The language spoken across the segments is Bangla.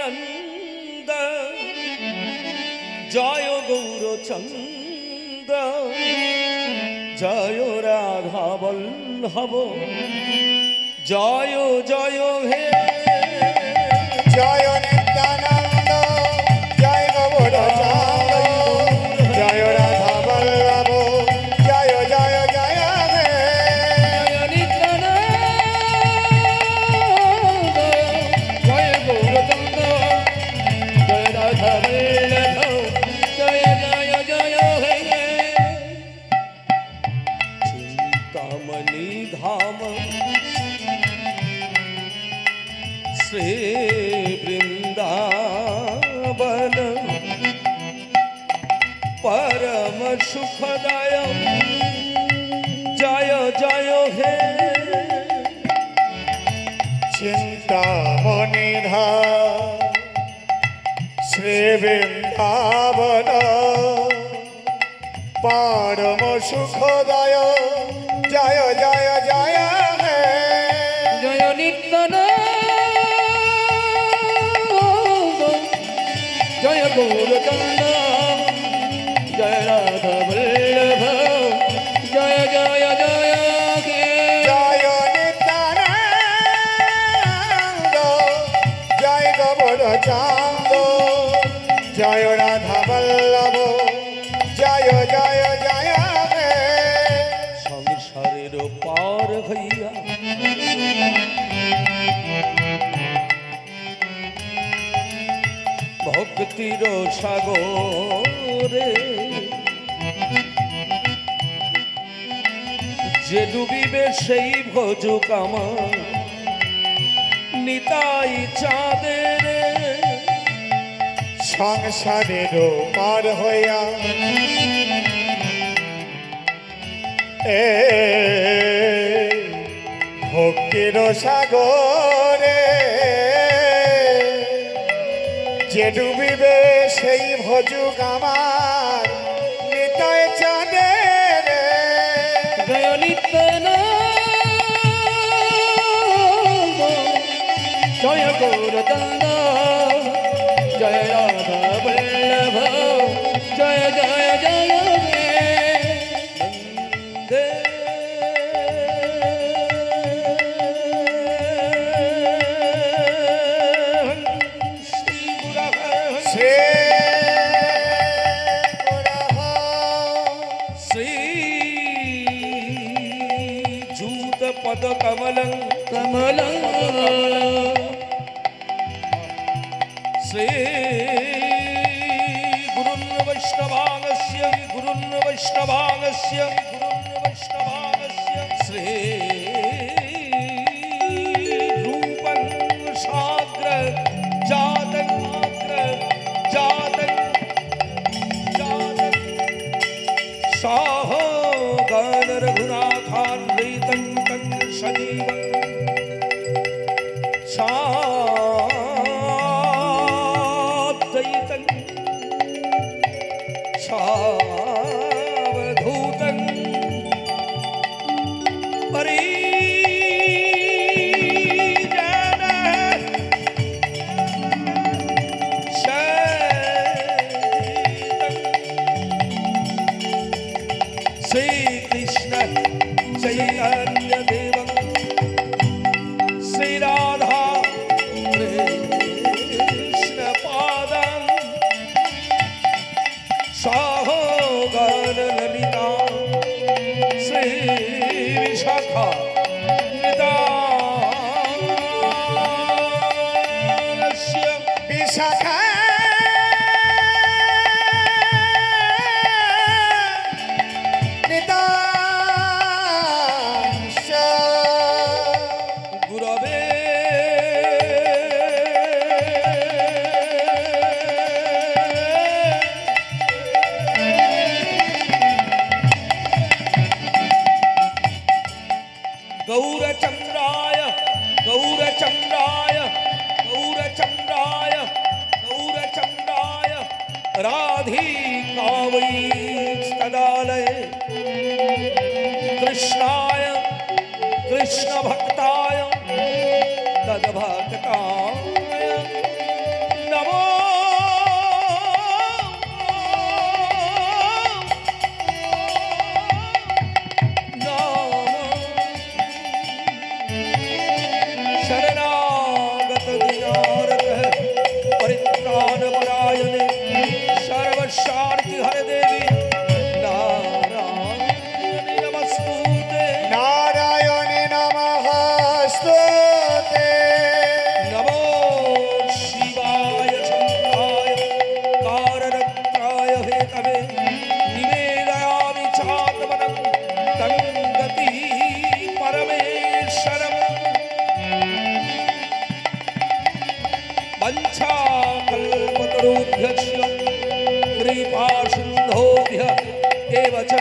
নিত্যানন্দ জয় গৌরচন্দ্র জয় রাধা বল্লভ জয় জয় হে জয় নিত্যানন্দ জয় গৌরচন্দ্র জয় রাধা বল্লভ জয় জয় জয় হে নিত্যানন্দ জয় গৌরচন্দ্র জয় রাধা বল্লভ জয় জয় জয় হে চিন্তামণি ধাম श्री वृंदावन परम सुखदाय जय जय हे चिंतामणि धाम श्री वृंदावन परम सुखदाय जय जय जय हे जय नित्यानंद जय गौरचंद जय राधा वल्लभ जय जय जय हे जय नित्यानंद जय गौरचंद जय राधा वल्लभ जय जय जय हे संसारेर पार हইয়া ভক্তির সাগরে যে ডুবিবে সেই ভজুক আমার নিতাই চাঁদের সংসারের পার হইয়া ভক্তির সাগরে যে ডুবিবে সেই ভজুক আমার নিতাই চাঁদের জয় নিত্যানন্দ জয় গৌরচন্দ জয় রাধা বল্লভ জয় জয় জয় হে নন্দে पद कमलं कमलं श्री गुरुन् वैष्णवांगस्य श्री रूपं साग्र जातं साह गान रघुनाथान्वितं तं सजीवं साद्वैतं सावधूतं श्री कृष्ण चैतन्य देवं श्री राधा कृष्ण पादं साहो गान ललिता श्री विशाखा निदानस्य विशाखा गुरवे गौरचंद्राय गौरचंद्राय गौरचंद्राय गौरचंद्राय राधिकावै तदालय कृष्णाय कृष्ण भक्ताय तद्भक्ताय वंशाकल्पतरुभ्यश्च कृपासिन्धोभ्यः एव च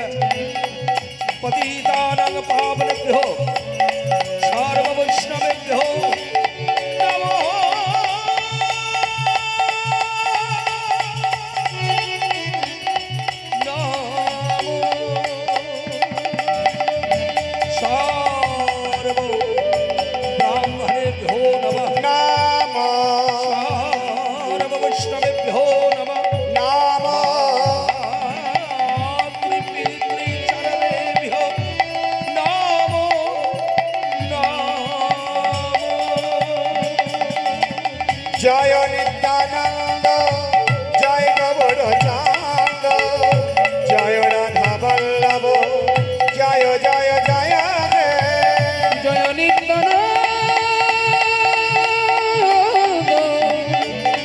पतितानां पावनेभ्यो सर्ववैष्णवेभ्यो नमो नमो सर्व ब्राह्मणेभ्यो नमः नाम सर्ववैष्णवेभ्यो नमः नाम मातृपितृचरणेभ्यो नमो नमः जय नित्यानंद जय गौर चांद जय राधा वल्लभ जय जय जय हे জয় নিত্যানন্দ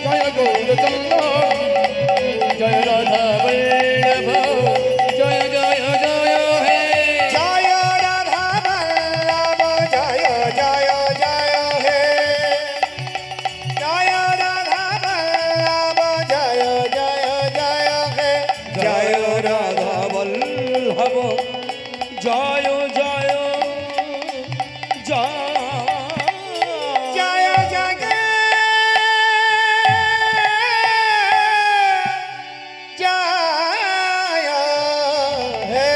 জয় গৌরচন্দ্র জয় রাধা বল্লভ জয় জয় জয় হে जय राधा वल्लभ जय जय जय हे जय राधा वल्लभ जय जय जय हे जय राधा वल्लभ जय जय जय जय जय जय हे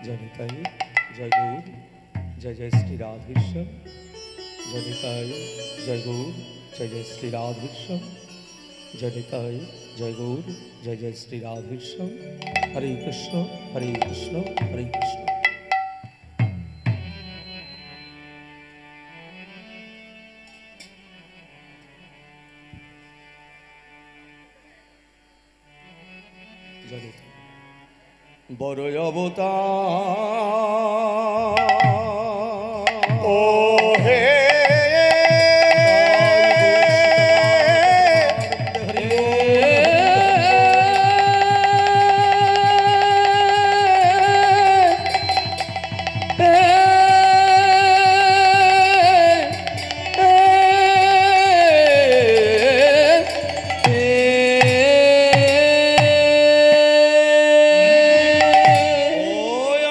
जय निताई जय गौर जय जय श्री राधेश्याम जय निताई जय गौर जय जय श्री राधेश्याम जय निताई जय गौर जय जय श्री राधेश्याम हरे कृष्ण हरे कृष्ण हरे कृष्ण जय निताई বড় অবতার ओ हे ওই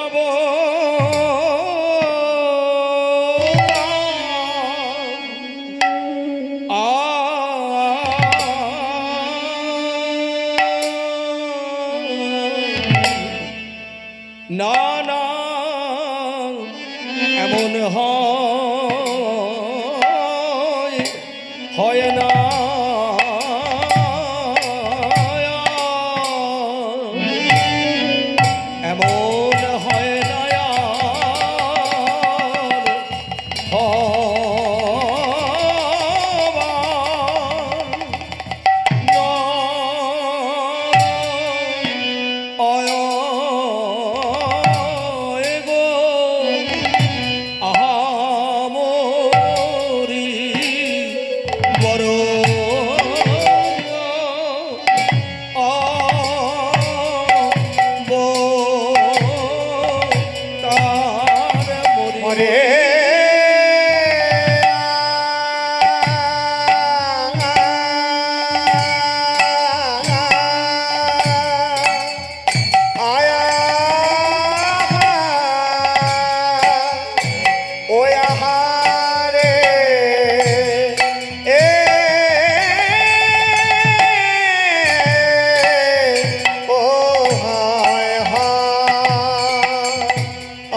না না এমন হয় না এমন হয় না रे आया ओ यहाँ रे ए ओ हाय हाय आ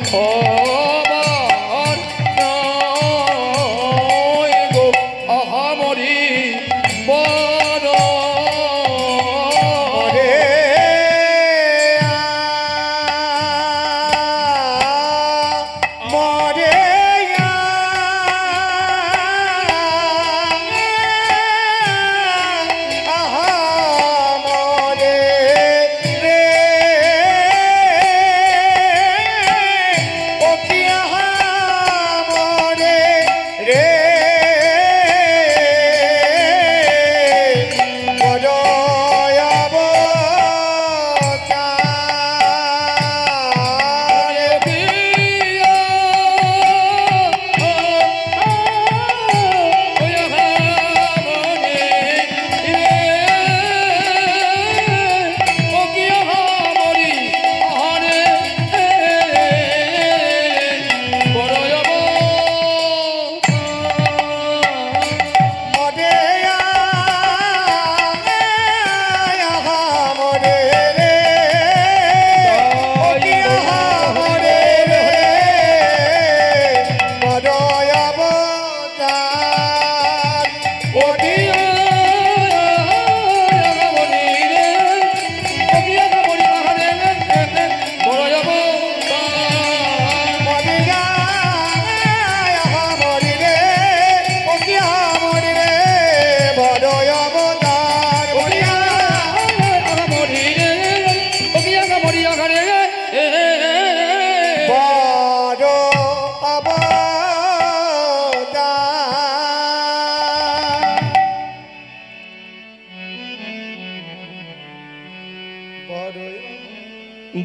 হবার নয় গো আহামরি বড় রে মরে আহা মরে রে ও কি আহা মরে রে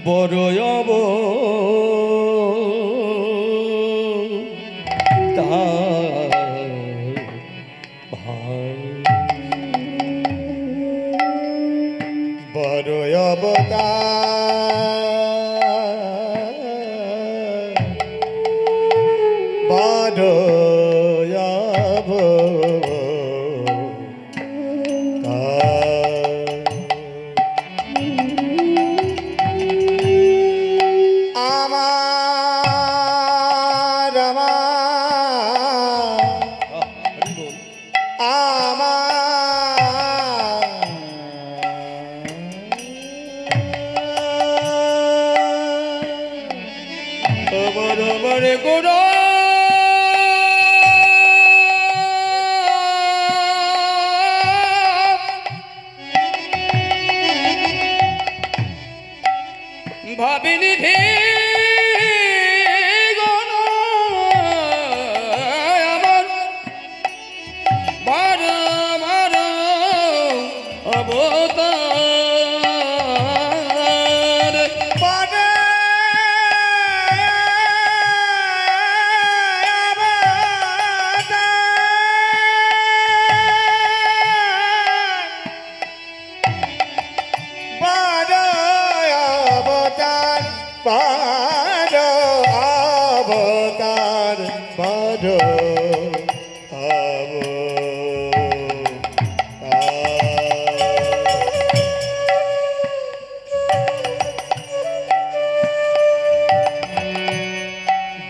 বড় বড় অবতার বড় আমার বড় গোড়া ভাবিনি ধী আমার বার বার অবতার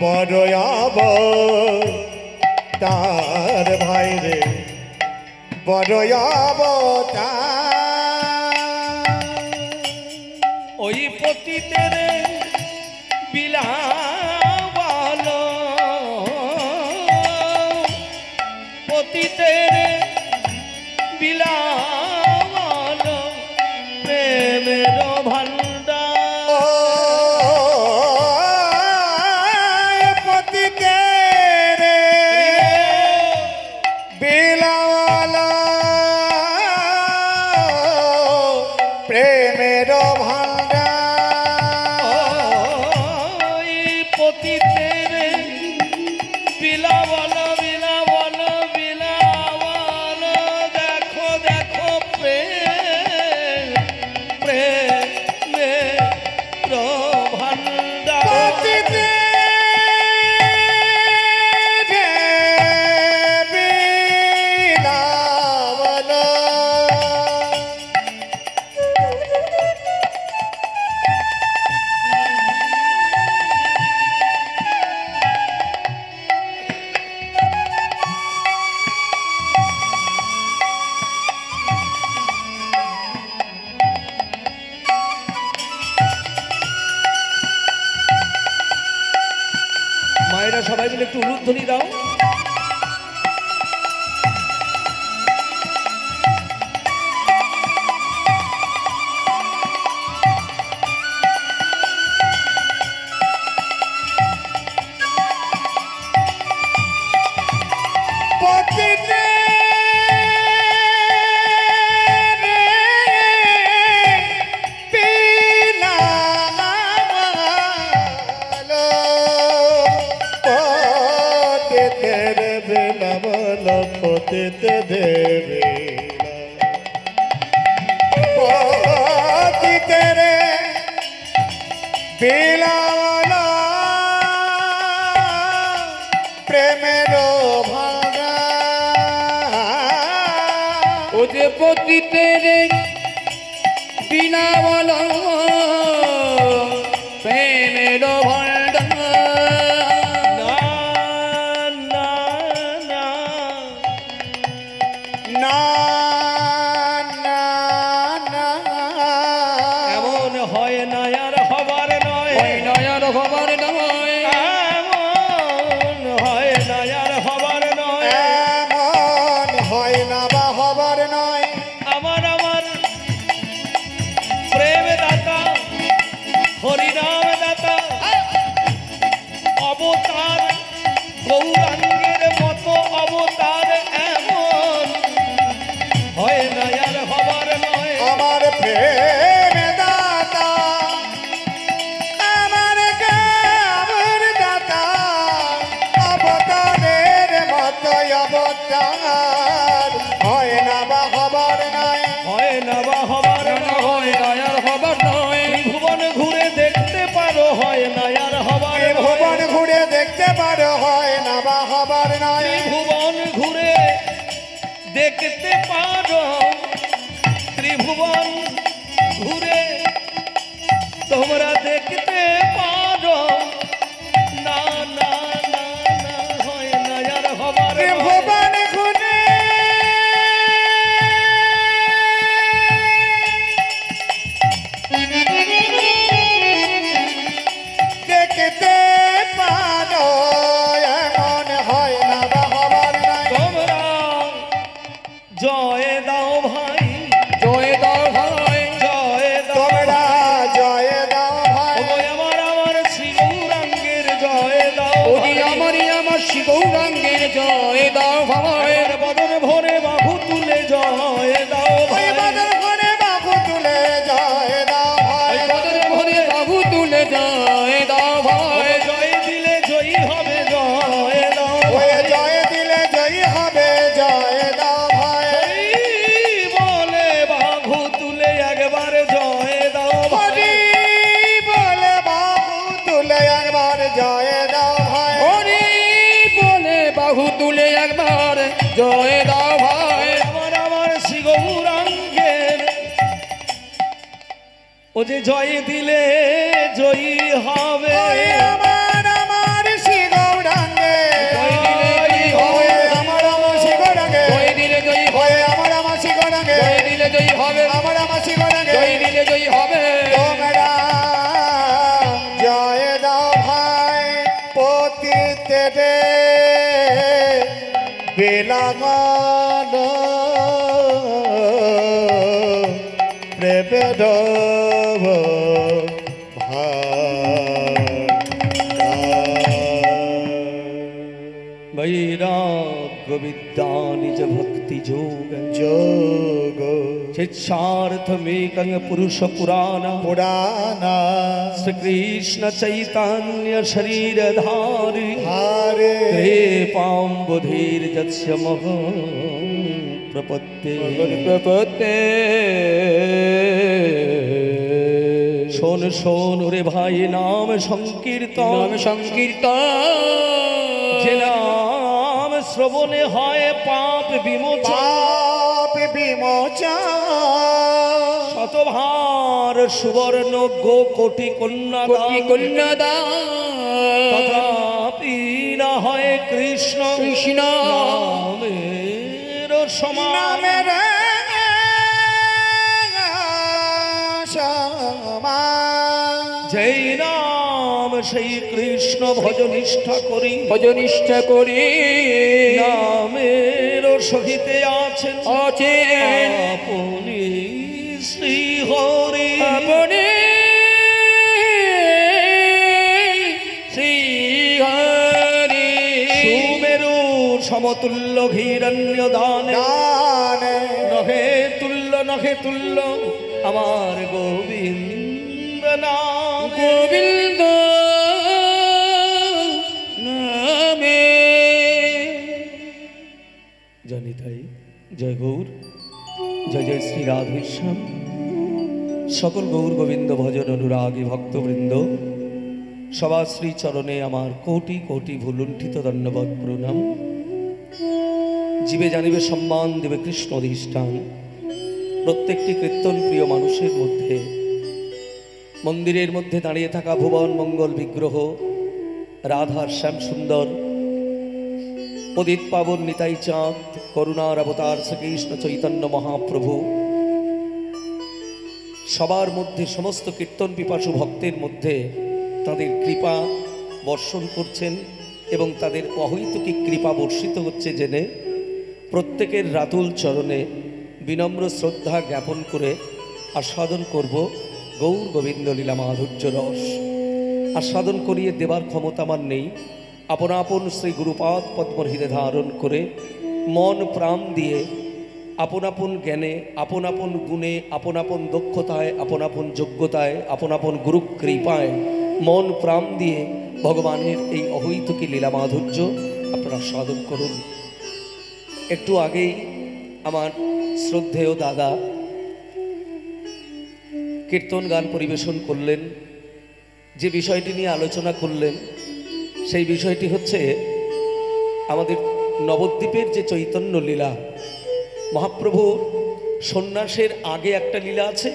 বড় অবতার ভাই রে বড় অবতার ওই পতিতের বিলাবাল পতিতের বিলাবাল প্রেমের ভান্ডার পতিকে রে বিলাওয়ালা প্রেমের ভান্ডার সবাই মিলে একটু উলুধ্বনি দাও। পতিতে দেবে পতিতে রে বিলাওয়ালা প্রেমের ভাঙা ও যে পতিতের বিনাওয়ালা প্রেমের ভান্ডার না না না এমন হয় না আর হবার নয়, হয় না আর হবার নয়, এমন হয় না আর হবার নয়, এমন হয় না বা হবার নয়। আমার আমার প্রেম দাতা হরিনাম দাতা অবতার গৌরাঙ্গের মতো অবতার এমন হয় না আর হবার নয়। আমার প্রেম দাতা আমার কামর দাতা অবতারের মতো অবতার হয় না বা হবার নয়, হয় না বা হবার নয়, হয় না আর হবার নয়। ভুবন ঘুরে দেখতে পারো হয় না আর হবার ভুবন নয়, ঘুরে দেখতে পারো হয় না বা হবার নয়। ত্রিভুবন ঘুরে দেখতে পারো, ত্রিভুবন ঘুরে তোমরা দেখতে পারো না না না না হয় না আর হবার নয়। ভুবন ঘুরে দেখতে পারো এমন হয় না বা হবার নয়। তোমরা জয় দাও ভাই, জয় দাও ভাই, জয় দাও তোমরা জয় দাও ভাই, ওগো আমার আমার শ্রী গৌরাঙ্গের জয় দাও ওই আমারই আমার শ্রী গৌরাঙ্গের জয় দাও ভাই, ভাইয়ের বদন ভরে বাহু তুলে জয় দাও ওই ভাই, বাদল করে বাহু তুলে জয় দাও ভাই। ওই বদনে ভরে বাহু তুলে জয় দাও ভাই, ওগো জয় দিলে জয়ী হবে জয় দাও ওই ভাই, জয় দিলে জয়ী হবে জয় দাও ভাই। হরি বলে বাহু তুলে একবার জয় দাও ভাই, হরি বলে বাহু তুলে একবার জয় দাও ভাই। হরি বলে বাহু তুলে একবার জয় দাও ভাই, আমার আমার শ্রী গৌরাঙ্গের ও যে জয় দিলে জয়ী হবে, ওই আমার আমার শ্রী গৌরাঙ্গে, জয় দিলে জয়ী ওই হবে, আমার আমার শ্রী গৌরাঙ্গে, জয় দিলে জয়ী হবে, ওই আমার আমার শ্রী গৌরাঙ্গে, জয় দিলে জয়ী হবে, আমার আমার শ্রী গৌরাঙ্গে। জয় দিলে জয়ী হবে, তোমরা জয় দাও ভাই পতিতে রে বিলাগন প্রেমের वैराग्य विद्या निज भक्ति जोग যোগ शिक्षार्थमेकं पुरुष पुराण পুরানা श्री कृष्ण चैतन्य शरीरधारी হারে कृपाम्बुधीर्जस्य महं प्रपत्ते প্রপত্তে শোন শোন রে ভাই নাম সংকীর্তন নাম সংকীর্তন যে নাম শ্রবণে হয় পাপ বিমোচন পাপ বিমোচন শতভার সুবর্ণ গো কোটি কন্যা কোটি কন্যাদান তথাপি না হয় কৃষ্ণ কৃষ্ণ নামের সমান নামের সমান যেই নাম সেই কৃষ্ণ ভজনিষ্ঠা করি ভজনিষ্ঠা করি নামের সহিতে আছেন আছেন আপনি শ্রী হরি আপনি শ্রী হরি সুমেরু সমতুল্য হিরণ্য দানে দানে নহে তুল্য আমার গোবিন্দ নাম গোবিন্দ নামে জানি তাই জয় গৌর জয় জয় শ্রী রাধেশ্যাম সকল গৌর গোবিন্দ ভজন অনুরাগী ভক্তবৃন্দ সবার শ্রী চরণে আমার কোটি কোটি ভুলুণ্ঠিত ধন্যবাদ প্রণাম। জীবে জানিবে সম্মান দেবে কৃষ্ণ অধিষ্ঠান। প্রত্যেকটি কীর্তন প্রিয় মানুষের মধ্যে মন্দিরের মধ্যে দাঁড়িয়ে থাকা ভুবন মঙ্গল বিগ্রহ রাধার শ্যাম সুন্দর পদিত পাবন নিতাই চাঁদ করুণার অবতার শ্রীকৃষ্ণ চৈতন্য মহাপ্রভু সবার মধ্যে সমস্ত কীর্তন পিপাসু ভক্তের মধ্যে তাদের কৃপা বর্ষণ করছেন এবং তাদের অহৈতুকী কৃপা বর্ষিত হচ্ছে জেনে প্রত্যেকের রাতুল চরণে বিনম্র শ্রদ্ধা জ্ঞাপন করে আস্বাদন করব গৌর গোবিন্দ লীলা মাধুর্য রস। আস্বাদন করিয়ে দেবার ক্ষমতা আমার নেই। আপনা আপন শ্রী গুরুপাদ পদ্মর হৃদে ধারণ করে মন প্রাণ দিয়ে আপন আপন জ্ঞানে আপন আপন গুণে আপন আপন দক্ষতায় আপন আপন যোগ্যতায় আপন আপন গুরু কৃপায় মন প্রাণ দিয়ে ভগবানের এই অহৈতুকী লীলা মাধুর্য আপনারা আস্বাদন করুন। একটু আগেই আমার শ্রদ্ধেয় দাদা কীর্তন গান পরিবেশন করলেন। যে বিষয়টি নিয়ে আলোচনা করলেন সেই বিষয়টি হচ্ছে আমাদের নবদ্বীপের যে চৈতন্য লীলা। মহাপ্রভুর সন্ন্যাসের আগে একটা লীলা আছে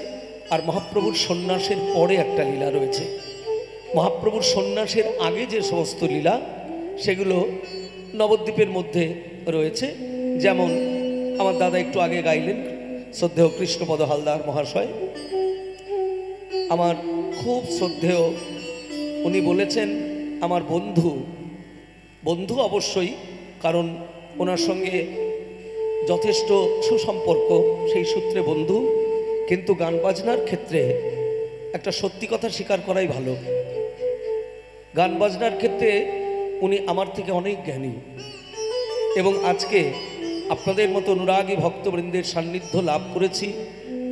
আর মহাপ্রভুর সন্ন্যাসের পরে একটা লীলা রয়েছে। মহাপ্রভুর সন্ন্যাসের আগে যে সমস্ত লীলা সেগুলো নবদ্বীপের মধ্যে রয়েছে। যেমন আমার দাদা একটু আগে গাইলেন শ্রদ্ধেয় কৃষ্ণপদ হালদার মহাশয়, আমার খুব শ্রদ্ধেয়। উনি বলেছেন আমার বন্ধু অবশ্যই, কারণ ওনার সঙ্গে যথেষ্ট সুসম্পর্ক, সেই সূত্রে বন্ধু। কিন্তু গান বাজনার ক্ষেত্রে একটা সত্যি কথা স্বীকার করাই ভালো। গান বাজনার ক্ষেত্রে উনি আমার থেকে অনেক জ্ঞানী এবং আজকে আপনাদের মতো অনুরাগী ভক্তবৃন্দের সান্নিধ্য লাভ করেছি।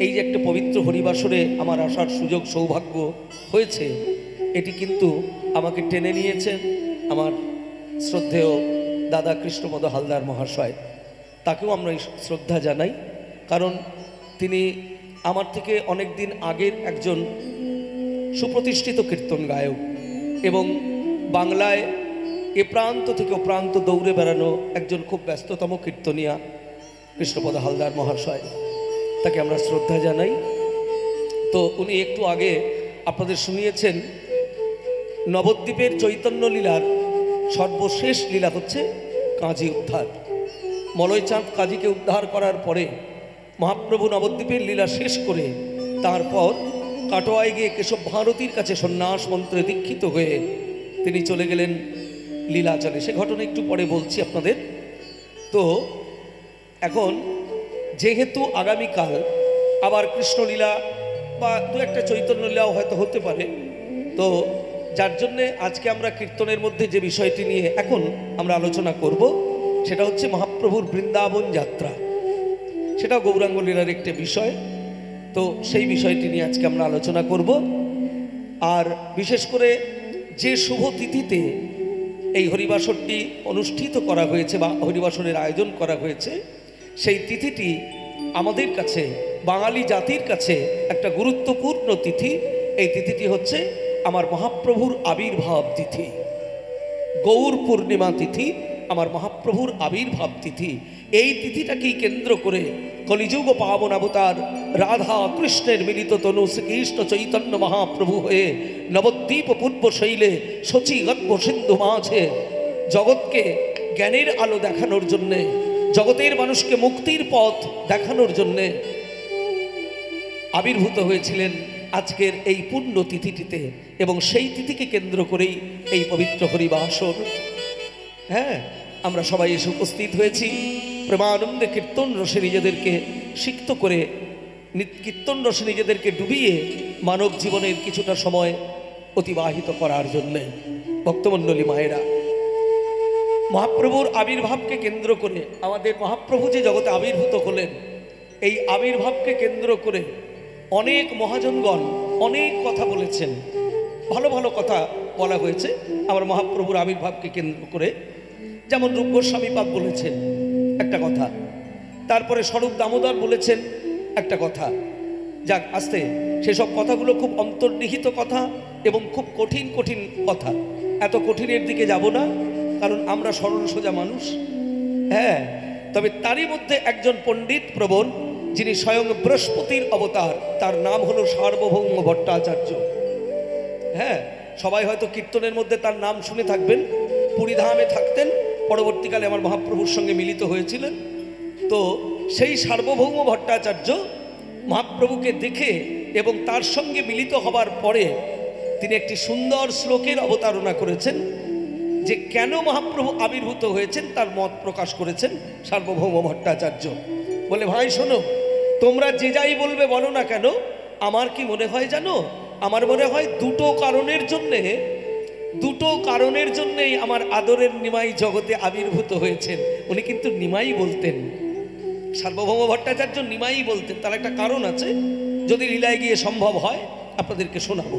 এই যে একটা পবিত্র হরিবাসরে আমার আসার সুযোগ সৌভাগ্য হয়েছে, এটি কিন্তু আমাকে টেনে নিয়েছেন আমার শ্রদ্ধেয় দাদা কৃষ্ণপদ হালদার মহাশয়। তাকেও আমরা শ্রদ্ধা জানাই, কারণ তিনি আমার থেকে অনেক দিন আগের একজন সুপ্রতিষ্ঠিত কীর্তন গায়ক এবং বাংলায় এ প্রান্ত থেকে ও প্রান্ত দৌড়ে বেড়ানো একজন খুব ব্যস্ততম কীর্তনিয়া কৃষ্ণপদ হালদার মহাশয়। তাকে আমরা শ্রদ্ধা জানাই। তো উনি একটু আগে আপনাদের শুনিয়েছেন নবদ্বীপের চৈতন্য লীলার সর্বশেষ লীলা হচ্ছে কাজী উদ্ধার। মলয়চাঁদ কাজীকে উদ্ধার করার পরে মহাপ্রভু নবদ্বীপের লীলা শেষ করে তারপর কাটোয়ায় গিয়ে কেশব ভারতীর কাছে সন্ন্যাস মন্ত্রে দীক্ষিত হয়ে তিনি চলে গেলেন লীলাচলে। সে ঘটনা একটু পরে বলছি আপনাদের। তো এখন যেহেতু আগামীকাল আবার কৃষ্ণলীলা বা দু একটা চৈতন্য লীলাও হয়তো হতে পারে, তো যার জন্যে আজকে আমরা কীর্তনের মধ্যে যে বিষয়টি নিয়ে এখন আমরা আলোচনা করব সেটা হচ্ছে মহাপ্রভুর বৃন্দাবন যাত্রা। সেটাও গৌরাঙ্গ লীলার একটি বিষয়। তো সেই বিষয়টি নিয়ে আজকে আমরা আলোচনা করব। আর বিশেষ করে যে শুভ তিথিতে এই হরিবাসরটি অনুষ্ঠিত করা হয়েছে বা হরিবাসরের আয়োজন করা হয়েছে, সেই তিথিটি আমাদের কাছে বাঙালি জাতির কাছে একটা গুরুত্বপূর্ণ তিথি। এই তিথিটি হচ্ছে আমার মহাপ্রভুর আবির্ভাব তিথি, গৌর পূর্ণিমা তিথি, আমার মহাপ্রভুর আবির্ভাব তিথি। এই তিথিটাকেই কেন্দ্র করে কলিযুগ পাবন অবতার রাধা কৃষ্ণের মিলিত তনু শ্রীকৃষ্ণ চৈতন্য মহাপ্রভু হয়ে নবদ্বীপ পূর্ব শৈলে শচী গর্ভ সিন্ধু মাঝে জগৎকে জ্ঞানের আলো দেখানোর জন্যে, জগতের মানুষকে মুক্তির পথ দেখানোর জন্যে আবির্ভূত হয়েছিলেন আজকের এই পুণ্য তিথিটিতে, এবং সেই তিথিকে কেন্দ্র করেই এই পবিত্র হরিবাসর। হ্যাঁ, আমরা সবাই এসে উপস্থিত হয়েছি প্রেমানন্দে কীর্তন রসে নিজেদেরকে সিক্ত করে, কীর্তন রসে নিজেদেরকে ডুবিয়ে মানব জীবনের কিছুটা সময় অতিবাহিত করার জন্যে। ভক্তমণ্ডলী মায়েরা, মহাপ্রভুর আবির্ভাবকে কেন্দ্র করে, আমাদের মহাপ্রভু যে জগতে আবির্ভূত হলেন, এই আবির্ভাবকে কেন্দ্র করে অনেক মহাজনগণ অনেক কথা বলেছেন, ভালো ভালো কথা বলা হয়েছে আমার মহাপ্রভুর আবির্ভাবকে কেন্দ্র করে। যেমন রূপ গোস্বামীপাদ বলেছেন একটা কথা, তারপরে স্বরূপ দামোদর বলেছেন একটা কথা। যাক, আস্তে সেসব কথাগুলো খুব অন্তর্নিহিত কথা এবং খুব কঠিন কঠিন কথা। এত কঠিনের দিকে যাব না, কারণ আমরা সরল সোজা মানুষ। হ্যাঁ, তবে তারই মধ্যে একজন পণ্ডিত প্রবণ, যিনি স্বয়ং বৃহস্পতির অবতার, তার নাম হলো সার্বভৌম ভট্টাচার্য। হ্যাঁ, সবাই হয়তো কীর্তনের মধ্যে তার নাম শুনে থাকবেন। পুরীধামে থাকতেন, পরবর্তীকালে আমার মহাপ্রভুর সঙ্গে মিলিত হয়েছিলেন। তো সেই সার্বভৌম ভট্টাচার্য মহাপ্রভুকে দেখে এবং তার সঙ্গে মিলিত হবার পরে তিনি একটি সুন্দর শ্লোকের অবতারণা করেছেন, যে কেন মহাপ্রভু আবির্ভূত হয়েছেন তার মত প্রকাশ করেছেন সার্বভৌম ভট্টাচার্য। বলে, ভাই শোনো, তোমরা যে যাই বলবে বলো না কেন, আমার কি মনে হয় জানো, আমার মনে হয় দুটো কারণের জন্যেই আমার আদরের নিমাই জগতে আবির্ভূত হয়েছেন। উনি কিন্তু নিমাই বলতেন, সার্বভৌম ভট্টাচার্য নিমাই বলতেন। তার একটা কারণ আছে, যদি লীলায় গিয়ে সম্ভব হয় আপনাদেরকে শোনাবো।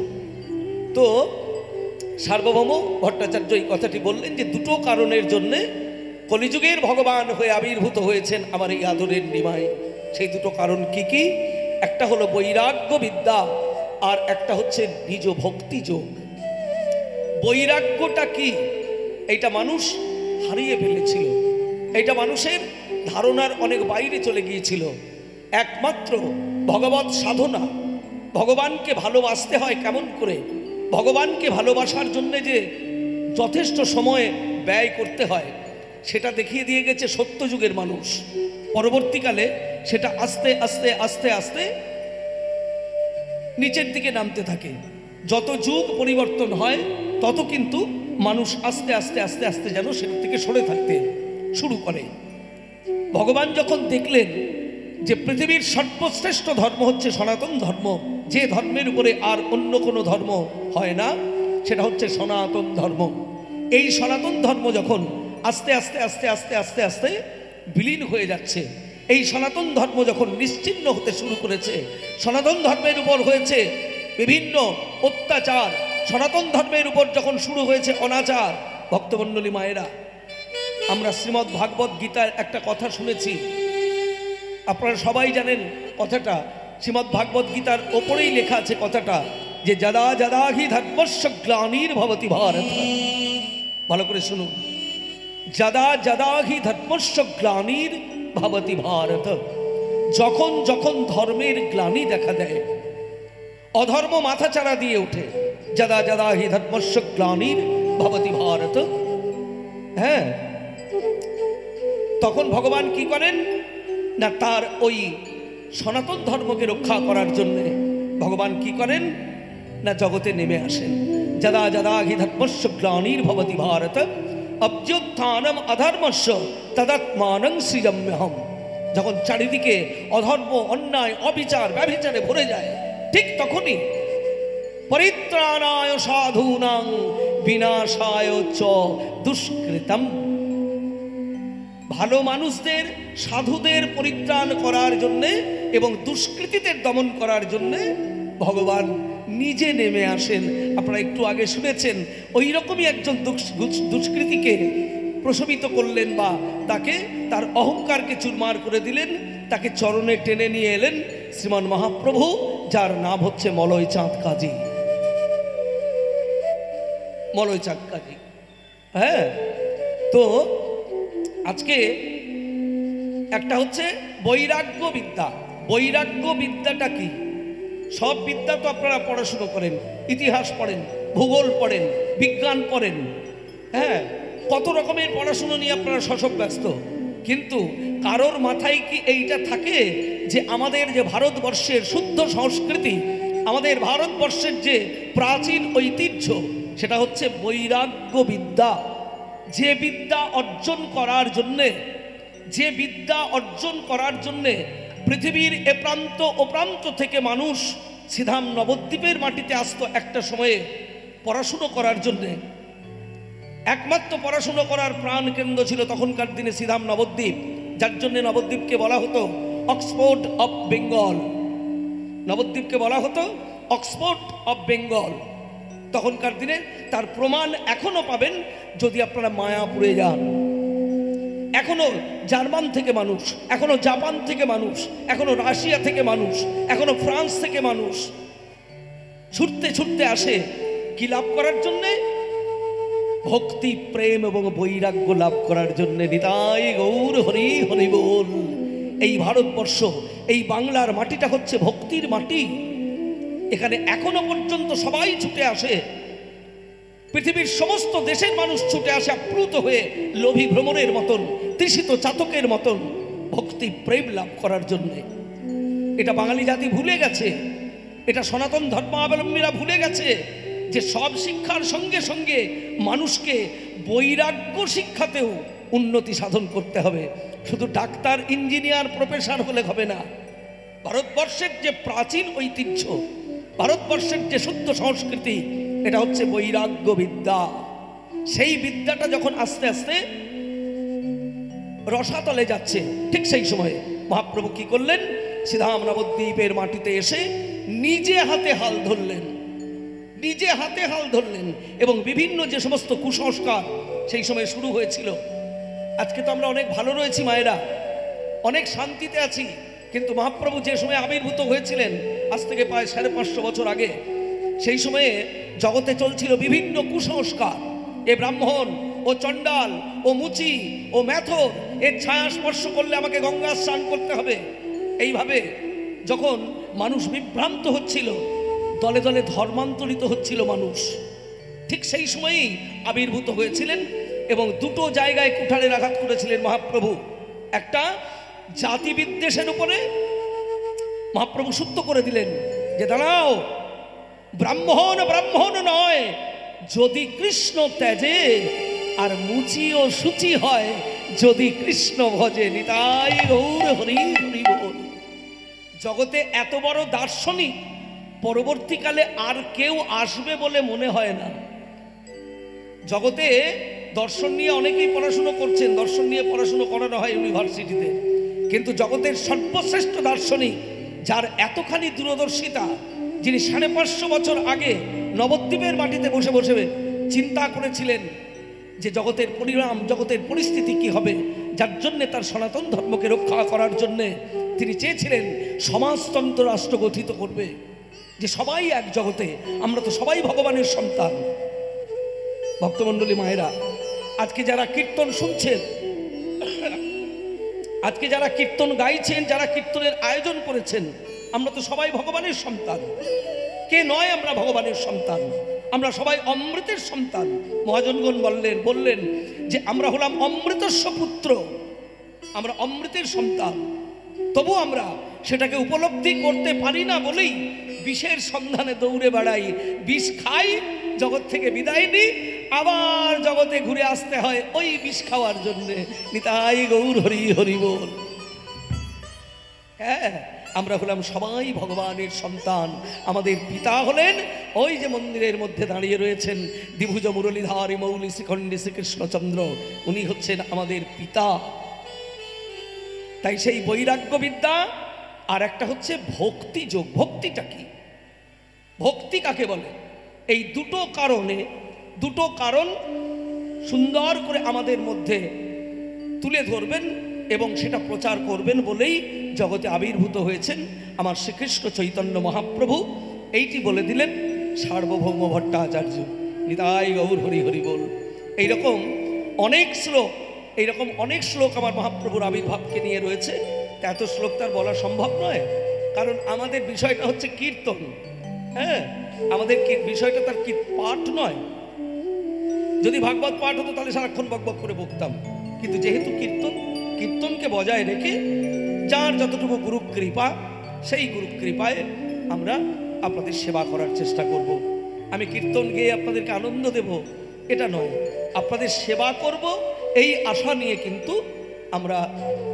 তো সার্বভৌম ভট্টাচার্য এই কথাটি বললেন যে দুটো কারণের জন্যে কলিযুগের ভগবান হয়ে আবির্ভূত হয়েছেন আমার এই আদরের নিমাই। সেই দুটো কারণ কি কি? একটা হলো বৈরাগ্য বিদ্যা, আর একটা হচ্ছে নিজ ভক্তি যোগ। বৈরাগ্যটা কি? এইটা মানুষ হারিয়ে ফেলেছিল, এইটা মানুষের ধারণার অনেক বাইরে চলে গিয়েছিল। একমাত্র ভগবৎ সাধনা, ভগবানকে ভালোবাসতে হয় কেমন করে, ভগবানকে ভালোবাসার জন্য যে যথেষ্ট সময় ব্যয় করতে হয়, সেটা দেখিয়ে দিয়ে গেছে সত্যযুগের মানুষ। পরবর্তীকালে সেটা আস্তে আস্তে আস্তে আস্তে নিচের দিকে নামতে থাকে। যত যুগ পরিবর্তন হয় তত কিন্তু মানুষ আস্তে আস্তে আস্তে আস্তে যেন সেটা থেকে সরে থাকতে শুরু করে। ভগবান যখন দেখলেন যে পৃথিবীর সর্বশ্রেষ্ঠ ধর্ম হচ্ছে সনাতন ধর্ম, যে ধর্মের উপরে আর অন্য কোনো ধর্ম হয় না, সেটা হচ্ছে সনাতন ধর্ম। এই সনাতন ধর্ম যখন আস্তে আস্তে আস্তে আস্তে আস্তে আস্তে বিলীন হয়ে যাচ্ছে, এই সনাতন ধর্ম যখন নিশ্চিহ্ন হতে শুরু করেছে, সনাতন ধর্মের উপর হয়েছে বিভিন্ন অত্যাচার, সনাতন ধর্মের উপর যখন শুরু হয়েছে অনাচার, ভক্তমণ্ডলী মায়েরা, আমরা শ্রীমদ্ ভাগবত গীতার একটা কথা শুনেছি, আপনারা সবাই জানেন কথাটা। শ্রীমদ্ ভাগবত গীতার ওপরেই লেখা আছে কথাটা, যে যদা যদা হি ধর্মস্য গ্লানির্ভবতি ভারত। ভালো করে শুনুন, যদা যদা হি ধর্মস্য গ্লানির্ভবতি ভারত। যখন যখন ধর্মের গ্লানি দেখা দেয়, অধর্ম মাথাচাড়া দিয়ে ওঠে, যদা যদা হি ধর্মস্য গ্লানির্ভবতি ভারত, হ্যাঁ, তখন ভগবান কি করেন না, তার ওই সনাতন ধর্মকে রক্ষা করার জন্যে ভগবান কি করেন না, জগতে নেমে আসেন। যদা যদা হি ধর্মস্য গ্লানির্ভবতি ভারত অভ্যুত্থানম অধর্মস্য তদাত্মানং সৃজম্যহম। যখন চারিদিকে অধর্ম, অন্যায়, অবিচার, ব্যভিচারে ভরে যায়, ঠিক তখনই পরিত্রাণায় সাধূনাং বিনাশায় চ দুষ্কৃতম। ভালো মানুষদের, সাধুদের পরিত্রাণ করার জন্যে এবং দুষ্কৃতীদের দমন করার জন্যে ভগবান নিজে নেমে আসেন। আপনারা একটু আগে শুনেছেন, ওই রকমই একজন দুষ্কৃতীকে প্রশমিত করলেন, বা তাকে তার অহংকারকে চুরমার করে দিলেন, তাকে চরণে টেনে নিয়ে এলেন শ্রীমান মহাপ্রভু, যার নাম হচ্ছে মলয় চাঁদ কাজী। মলয় চাঁদ কাজী, হ্যাঁ। তো আজকে একটা হচ্ছে বৈরাগ্য বিদ্যা। বৈরাগ্য বিদ্যাটা কি? সব বিদ্যা তো আপনারা পড়াশুনো করেন, ইতিহাস পড়েন, ভূগোল পড়েন, বিজ্ঞান পড়েন, হ্যাঁ, কত রকমের পড়াশুনো নিয়ে আপনারা শশব ব্যস্ত, কিন্তু কারোর মাথায় কি এইটা থাকে যে আমাদের যে ভারতবর্ষের শুদ্ধ সংস্কৃতি, আমাদের ভারতবর্ষের যে প্রাচীন ঐতিহ্য সেটা হচ্ছে বৈরাগ্য বিদ্যা। যে বিদ্যা অর্জন করার জন্যে পৃথিবীর এ প্রান্ত ও প্রান্ত থেকে মানুষ সিধাম নবদ্বীপের মাটিতে আসতো একটা সময়ে পড়াশুনো করার জন্যে। একমাত্র পড়াশুনো করার প্রাণ কেন্দ্র ছিল তখনকার দিনে সিধাম নবদ্বীপ, যার জন্য নবদ্বীপকে বলা হতো অক্সফোর্ড অফ বেঙ্গল। নবদ্বীপকে বলা হতো অক্সফোর্ড অফ বেঙ্গল তখনকার দিনে। তার প্রমাণ এখনো পাবেন যদি আপনারা মায়াপুরে যান। এখনো জার্মান থেকে মানুষ, এখনো জাপান থেকে মানুষ, এখনো রাশিয়া থেকে মানুষ, এখনো ফ্রান্স থেকে মানুষ ছুটতে ছুটতে আসে কি লাভ করার জন্যে? ভক্তি, প্রেম এবং বৈরাগ্য লাভ করার জন্যে। নিতাই গৌর হরি হরি বল। এই ভারতবর্ষ, এই বাংলার মাটিটা হচ্ছে ভক্তির মাটি। এখানে এখনো পর্যন্ত সবাই ছুটে আসে, পৃথিবীর সমস্ত দেশের মানুষ ছুটে আসে আপ্লুত হয়ে, লোভী ভ্রমণের মতন, তৃষিত চাতকের মতন ভক্তি প্রেম লাভ করার জন্যে। এটা বাঙালি জাতি ভুলে গেছে, এটা সনাতন ধর্মাবলম্বীরা ভুলে গেছে যে সব শিক্ষার সঙ্গে সঙ্গে মানুষকে বৈরাগ্য শিক্ষাতেও উন্নতি সাধন করতে হবে। শুধু ডাক্তার, ইঞ্জিনিয়ার, প্রফেসর হলে হবে না। ভারতবর্ষের যে প্রাচীন ঐতিহ্য, ভারতবর্ষের যে শুদ্ধ সংস্কৃতি, এটা হচ্ছে বৈরাগ্য বিদ্যা। সেই বিদ্যাটা যখন আস্তে আস্তে রসাতলে যাচ্ছে, ঠিক সেই সময়ে মহাপ্রভু কি করলেন? সিধাম নবদ্বীপের মাটিতে এসে নিজে হাতে হাল ধরলেন এবং বিভিন্ন যে সমস্ত কুসংস্কার সেই সময় শুরু হয়েছিল। আজকে তো আমরা অনেক ভালো রয়েছি মায়েরা, অনেক শান্তিতে আছি, কিন্তু মহাপ্রভু যে সময় আবির্ভূত হয়েছিলেন আজ থেকে প্রায় 550 বছর আগে, সেই সময়ে জগতে চলছিল বিভিন্ন কুসংস্কার। এ ব্রাহ্মণ, ও চণ্ডাল, ও মুচি, ও মেথর, এর ছায়া স্পর্শ করলে আমাকে গঙ্গা স্নান করতে হবে। এইভাবে যখন মানুষ বিভ্রান্ত হচ্ছিল, দলে দলে ধর্মান্তরিত হচ্ছিল মানুষ, ঠিক সেই সময়েই আবির্ভূত হয়েছিলেন এবং দুটো জায়গায় কুঠারের আঘাত করেছিলেন মহাপ্রভু। একটা জাতি বিদ্বেষের উপরে মহাপ্রভু সূত্র করে দিলেন যে দাঁড়াও, ব্রাহ্মণ নয়, যদি কৃষ্ণ ত্যাজে, আর মুচি ও সূচি হয় যদি কৃষ্ণ ভজে। নিতাই গৌর হরি হরি বল। জগতে এত বড় দার্শনিক পরবর্তীকালে আর কেউ আসবে বলে মনে হয় না। জগতে দর্শন নিয়ে অনেকেই পড়াশুনো করছেন, দর্শন নিয়ে পড়াশুনো করানো হয় ইউনিভার্সিটিতে, কিন্তু জগতের সর্বশ্রেষ্ঠ দার্শনিক, যার এতখানি দূরদর্শিতা, যিনি 550 বছর আগে নবদ্বীপের মাটিতে বসে বসে চিন্তা করেছিলেন যে জগতের পরিণাম, জগতের পরিস্থিতি কি হবে, যার জন্যে তার সনাতন ধর্মকে রক্ষা করার জন্যে তিনি চেয়েছিলেন সমাজতন্ত্র রাষ্ট্র গঠিত করবে, যে সবাই এক জগতে, আমরা তো সবাই ভগবানের সন্তান। ভক্তমণ্ডলী মায়েরা, আজকে যারা কীর্তন শুনছেন, আজকে যারা কীর্তন গাইছেন, যারা কীর্তনের আয়োজন করেছেন, আমরা তো সবাই ভগবানের সন্তান। কে নয় আমরা ভগবানের সন্তান? আমরা সবাই অমৃতের সন্তান। মহাজনগণ বললেন যে আমরা হলাম অমৃতস্য পুত্র, আমরা অমৃতের সন্তান। তবু আমরা সেটাকে উপলব্ধি করতে পারি না বলেই বিষের সন্ধানে দৌড়ে বেড়াই, বিষ খাই, জগৎ থেকে বিদায় নিই, আবার জগতে ঘুরে আসতে হয় ওই বিষ খাওয়ার জন্যে। নিতাই গৌর হরি হরি বল। হ্যাঁ, আমরা হলাম সবাই ভগবানের সন্তান। আমাদের পিতা হলেন ওই যে মন্দিরের মধ্যে দাঁড়িয়ে রয়েছেন দ্বিভুজ মুরলীধারী মৌলি শ্রীখণ্ডী শ্রীকৃষ্ণচন্দ্র, উনি হচ্ছেন আমাদের পিতা। তাই সেই বৈরাগ্য বিদ্যা আর একটা হচ্ছে ভক্তি যোগ। ভক্তিটা কি? ভক্তি কাকে বলে? এই দুটো কারণ সুন্দর করে আমাদের মধ্যে তুলে ধরবেন এবং সেটা প্রচার করবেন বলেই জগতে আবির্ভূত হয়েছেন আমার শ্রীকৃষ্ণ চৈতন্য মহাপ্রভু। এইটি বলে দিলেন সার্বভৌম ভট্টাচার্য। নিতাই গৌর হরি হরি বল। এইরকম অনেক শ্লোক আমার মহাপ্রভুর আবির্ভাবকে নিয়ে রয়েছে। এত শ্লোক তার বলা সম্ভব নয়, কারণ আমাদের বিষয়টা হচ্ছে কীর্তন। হ্যাঁ, আমাদের বিষয়টা তার পাঠ নয়। যদি ভাগবত পাঠ হতো তাহলে সারাক্ষণ বকবক করে বকতাম, কিন্তু যেহেতু কীর্তনকে বজায় রেখে যার যতটুকু গুরু কৃপা, সেই গুরু কৃপায় আমরা আপনাদের সেবা করার চেষ্টা করব। আমি কীর্তন গেয়ে আপনাদেরকে আনন্দ দেব এটা নয়, আপনাদের সেবা করব এই আশা নিয়ে কিন্তু আমরা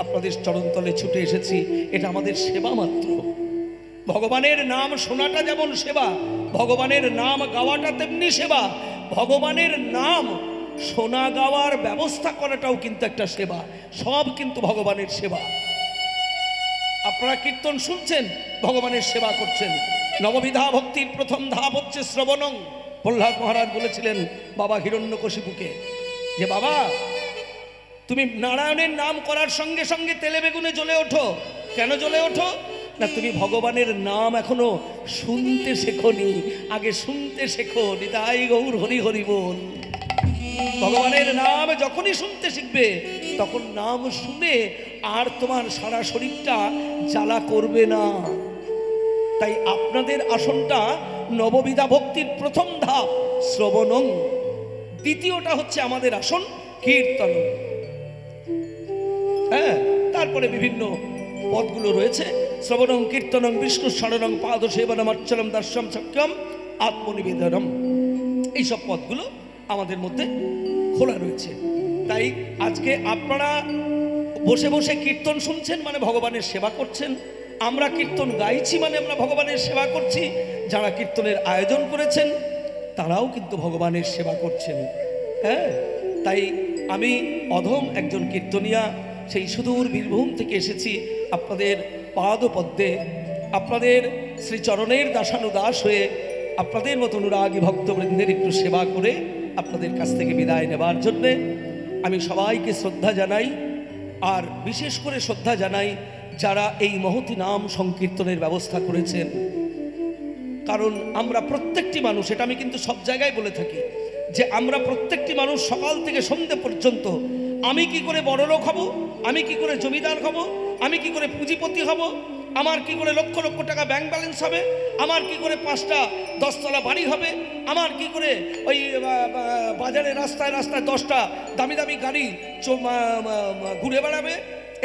আপনাদের চরণতলে ছুটে এসেছি। এটা আমাদের সেবা মাত্র। ভগবানের নাম শোনাটা যেমন সেবা, ভগবানের নাম গাওয়াটা তেমনি সেবা। ভগবানের নাম শোনা গাওয়ার ব্যবস্থা করাটাও কিন্তু একটা সেবা। সব কিন্তু ভগবানের সেবা। আপনারা কীর্তন শুনছেন, ভগবানের সেবা করছেন। নববিধা ভক্তির প্রথম ধাপ হচ্ছে শ্রবণং। প্রহ্লাদ মহারাজ বলেছিলেন বাবা হিরণ্যকশিপুকে যে বাবা তুমি নারায়ণের নাম করার সঙ্গে সঙ্গে তেলে বেগুনে জ্বলে ওঠো। কেন জ্বলে ওঠো? না তুমি ভগবানের নাম এখনো শুনতে শেখোনি, আগে শুনতে শেখো। নিতাই গৌর হরি হরি বল। ভগবানের নাম যখনই শুনতে শিখবে তখন নাম শুনে আর তোমার সারা শরীরটা জ্বালা করবে না। তাই আপনাদের আসনটা নববিধা ভক্তির প্রথম ধাপ শ্রবণং, দ্বিতীয়টা হচ্ছে আমাদের আসন কীর্তন। হ্যাঁ, তারপরে বিভিন্ন পদগুলো রয়েছে। শ্রবণং কীর্তনং বিষ্ণু স্মরণং পাদ সেবনম অর্চনম দর্শম সক্ষম আত্মনিবেদনম, এইসব পদগুলো আমাদের মধ্যে খোলা রয়েছে। তাই আজকে আপনারা বসে বসে কীর্তন শুনছেন মানে ভগবানের সেবা করছেন। আমরা কীর্তন গাইছি মানে আমরা ভগবানের সেবা করছি। যারা কীর্তনের আয়োজন করেছেন তারাও কিন্তু ভগবানের সেবা করছেন। হ্যাঁ, তাই আমি অধম একজন কীর্তনিয়া, সেই সুদূর বীরভূম থেকে এসেছি আপনাদের পাদপদ্মে, আপনাদের শ্রীচরণের দাসানুদাস হয়ে আপনাদের মতো অনুরাগী ভক্তবৃন্দের একটু সেবা করে আপনাদের কাছ থেকে বিদায় নেবার জন্যে আমি সবাইকে শ্রদ্ধা জানাই। আর বিশেষ করে শ্রদ্ধা জানাই যারা এই মহতী নাম সংকীর্তনের ব্যবস্থা করেছেন। কারণ আমরা প্রত্যেকটি মানুষ, এটা আমি কিন্তু সব জায়গায় বলে থাকি যে আমরা প্রত্যেকটি মানুষ সকাল থেকে সন্ধ্যে পর্যন্ত আমি কি করে বড়লোক হব, আমি কি করে জমিদার হব, আমি কি করে পুঁজিপতি হব, আমার কি করে লক্ষ লক্ষ টাকা ব্যাংক ব্যালেন্স হবে, আমার কি করে 5টা 10তলা বাড়ি হবে, আমার কি করে ওই বাজারে রাস্তায় রাস্তায় 10টা দামি দামি গাড়ি ঘুরে বেড়াবে,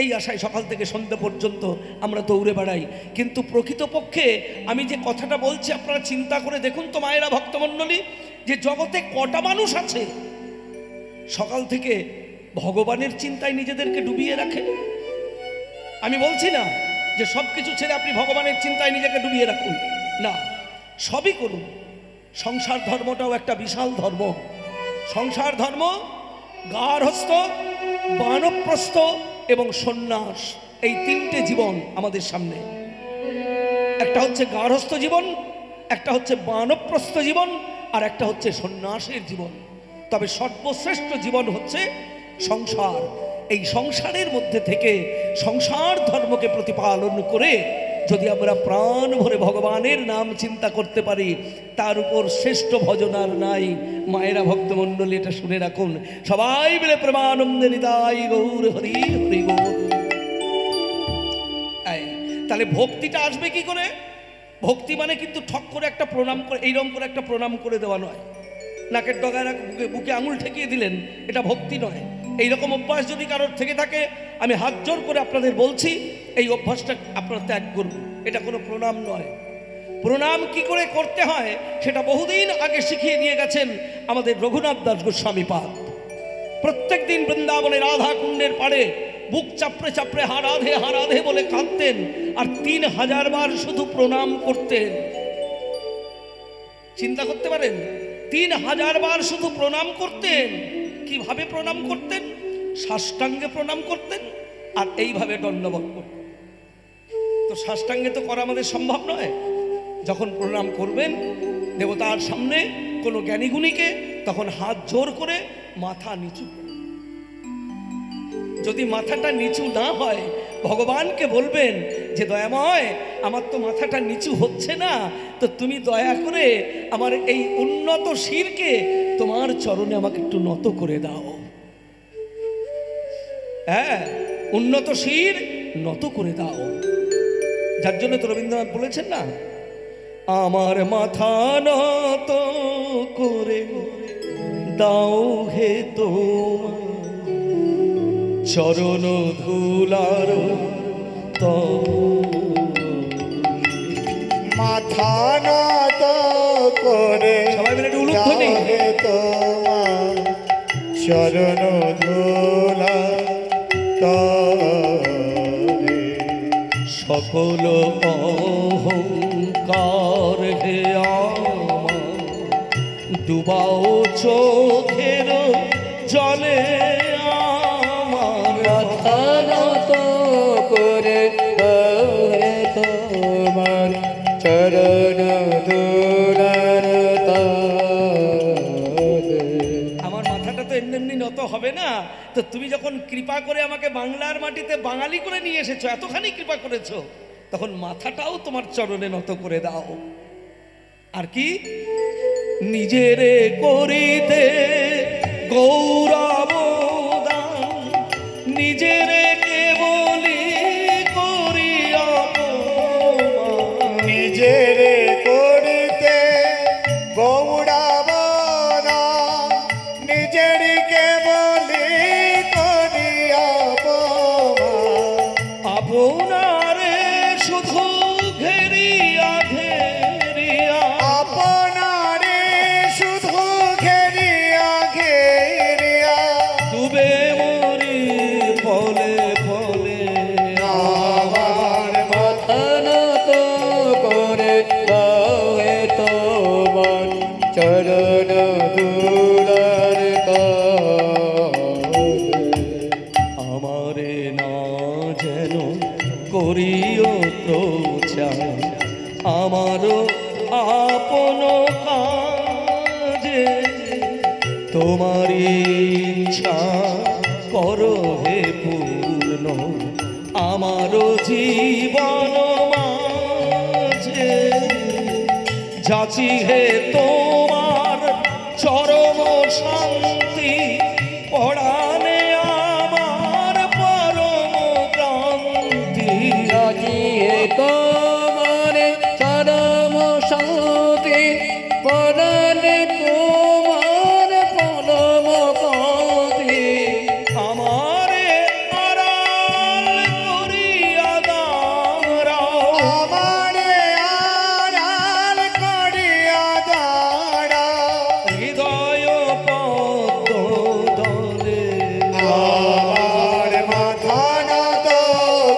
এই আশায় সকাল থেকে সন্ধ্যা পর্যন্ত আমরা দৌড়ে বেড়াই। কিন্তু প্রকৃতপক্ষে আমি যে কথাটা বলছি আপনারা চিন্তা করে দেখুন তো মায়েরা, ভক্তমণ্ডলী, যে জগতে কটা মানুষ আছে সকাল থেকে ভগবানের চিন্তায় নিজেদেরকে ডুবিয়ে রাখে। আমি বলছি না যে সব কিছু ছেড়ে আপনি ভগবানের চিন্তায় নিজেকে ডুবিয়ে রাখুন, না, সবই করুন। সংসার ধর্মটাও একটা বিশাল ধর্ম। সংসার ধর্ম গার্হস্থ, বানপ্রস্থ এবং সন্ন্যাস, এই 3টে জীবন আমাদের সামনে। একটা হচ্ছে গার্হস্থ জীবন, একটা হচ্ছে বানপ্রস্থ জীবন, আর একটা হচ্ছে সন্ন্যাসের জীবন। তবে সর্বশ্রেষ্ঠ জীবন হচ্ছে সংসার। এই সংসারের মধ্যে থেকে সংসার ধর্মকে প্রতিপালন করে যদি আমরা প্রাণ ভরে ভগবানের নাম চিন্তা করতে পারি, তার উপর শ্রেষ্ঠ ভজন আর নাই। মায়েরা, ভক্তমণ্ডলী, এটা শুনে রাখুন। সবাই মিলে প্রেমানন্দে নিতাই গৌর হরি হরি বল। তাহলে ভক্তিটা আসবে কি করে? ভক্তি মানে কিন্তু ঠক করে একটা প্রণাম করে, এইরকম করে একটা প্রণাম করে দেওয়া নয়। নাকের ডগায় বুকে আঙুল ঠেকিয়ে দিলেন, এটা ভক্তি নয়। এইরকম অভ্যাস যদি কারোর থেকে থাকে আমি হাত জোর করে আপনাদের বলছি এই অভ্যাসটা আপনারা ত্যাগ করুন। এটা কোনো প্রণাম নয়। প্রণাম কি করে করতে হয় সেটা বহুদিন আগে শিখিয়ে দিয়ে গেছেন আমাদের রঘুনাথ দাস গোস্বামী পাদ। প্রত্যেক দিন বৃন্দাবনের রাধা কুণ্ডের পাড়ে বুক চাপড়ে চাপড়ে হা রাধে বলে কাঁদতেন, আর 3000 বার শুধু প্রণাম করতেন। চিন্তা করতে পারেন, 3000 বার শুধু প্রণাম করতেন। কিভাবে প্রণাম করতেন? সাষ্টাঙ্গে প্রণাম করতেন আর এইভাবে দণ্ডবত করতেন। তো সাষ্টাঙ্গে তো করা আমাদের সম্ভব নয়। যখন প্রণাম করবেন দেবতার সামনে কোনো জ্ঞানীগুণীকে, তখন হাত জোর করে মাথা নিচু। যদি মাথাটা নিচু না হয় ভগবানকে বলবেন যে দয়াময়, আমার তো মাথাটা নিচু হচ্ছে না, তো তুমি দয়া করে আমার এই উন্নত শিরকে তোমার চরণে আমাকে একটু নত করে দাও। হ্যাঁ, উন্নত শির নত করে দাও। যার জন্য তো রবীন্দ্রনাথ বলেছেন না, আমার মাথা নত করে দাও হে তো চরণ ধুলার মাথা নত করে সবাই মিলে একটু উলুধ্বনি। দাও হে তোমার চরণ ধুলা তলে। সকল অহংকার হে আমার ডুবাও চোখের জলে আমার মাথা নত করে দাও হে তোমার চরণ ধুলার তলে। আমার মাথাটা তো এমনি এমনি নত হবে না, তো তুমি যখন কৃপা করে আমাকে বাংলার মাটিতে বাঙালি করে নিয়ে এসেছো, এতখানি কৃপা করেছো, তখন মাথাটাও তোমার চরণে নত করে দাও। আর কি নিজেরে করিতে গৌরব দান, নিজেরে কেবলি করি অপমান। নিজেরে করিতে গৌরবনা নিজেরকে বলি করিয়া আপনারে শুধু ঘেরিয়া ঘেরিয়া, আপনারে শুধু ঘেরিয়া ঘেরিয়া ডুবে মরি ফলে ফলে। আমার মাথা নত করে দাও হে তোমার চরণ ধুলার তলে। আমারে না যেন করিও প্রচার আমারও আপন কাজে তোমার ইচ্ছা করো হে পূর্ণ আমারও জীবন মাঝে যাচি হে তোমার চরম শান্তি পড়ানে আমার পরম ক্রান্তি। রাজি হে তোমার চরম শান্তি পরাণে তোমার পরম কান্তি। আমারে আড়াল করিয়া দাঁড়াও, আমারে আড়াল করিয়া দাঁড়াও হৃদয় পদ্ম দলে। আমার মাথা নত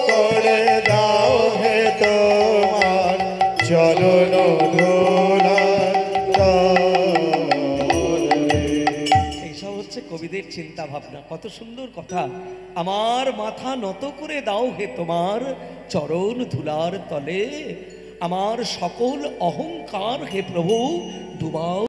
করে দাও হে তোমার চরণ ধুলার তলে। এইসব হচ্ছে কবিদের চিন্তা ভাবনা। কত সুন্দর কথা। আমার মাথা নত করে দাও হে তোমার চরণ ধুলার তলে, আমার সকল অহংকার হে প্রভু ডুবাও